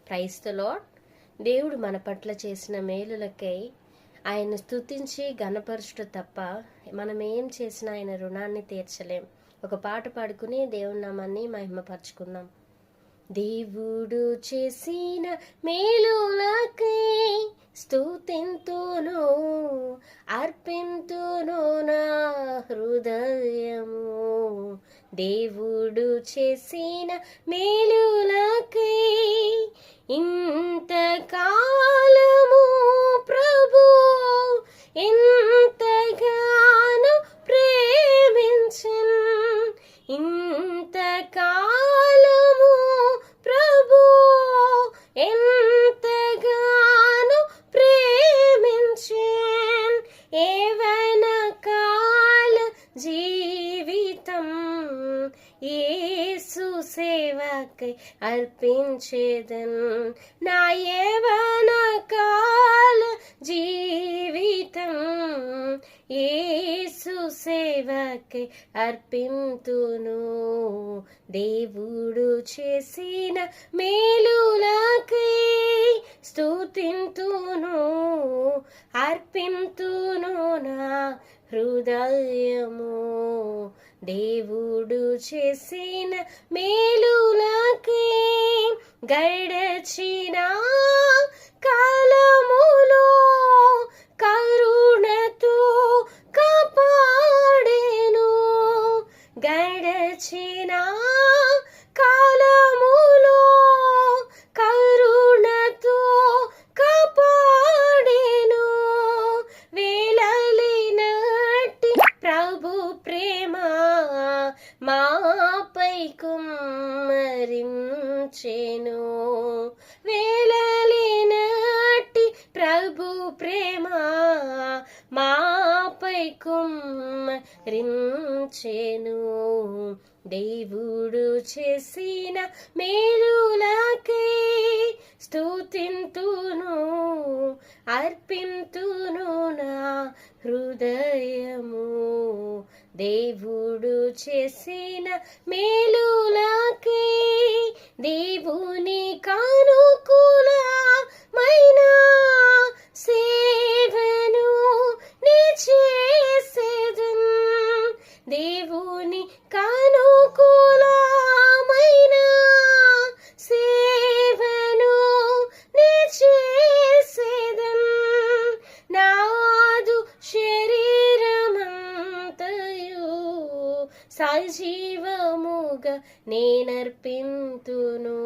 Praise the lord. దేవుడు మన పట్ల చేసిన మేలులకై ఆయన స్తుతించి ఘనపరచుట తప్ప మనం ఏం చేసినా ఆయన రుణాన్ని తీర్చలేం. ఒక పాట పాడుకుని దేవుని నామాన్ని మహిమపరచుకుందాం. దేవుడు చేసిన మేలులకై స్తుతింతును, అర్పింతును నా హృదయము. దేవుడు చేసిన మేలులకై ఇంతకాలము ప్రభు ఎంతగానో ప్రేమించెన్, ఇంతకాలము ప్రభు ఎంతగానో ప్రేమించెన్. ఏవన కాల జీవితం యేసు సేవకై అర్పించేదన్. నా యవ్వన కాల జీవితం యేసు సేవకై అర్పింతును. దేవుడు చేసిన మేలులకై స్తుతింతును, అర్పింతును నా హృదయము. దేవుడు చేసిన మేలులకై గడచిన కాలములో కరుణతో కాపాడెను. గడచిన కాలములో కరుణతో కాపాడెను. వేలలినట్టి ప్రభు ప్రేమ మాపై కుమ్మరించెను. వేలలినట్టి ప్రభు ప్రేమ మాపై కుమ్మరించెను. దేవుడు చేసిన మేలులకై స్తుతింతును, అర్పింతును నా హృదయము. దేవుడు చేసిన మేలులకై దేవుని కానుకూలమైన సేవను నీ చేసేదన్. దేవుని కానుకూలమైన సేవను నీ చేసేదన్. నాదు శరీరమంతయు సజీవముగా నేనర్పింతును.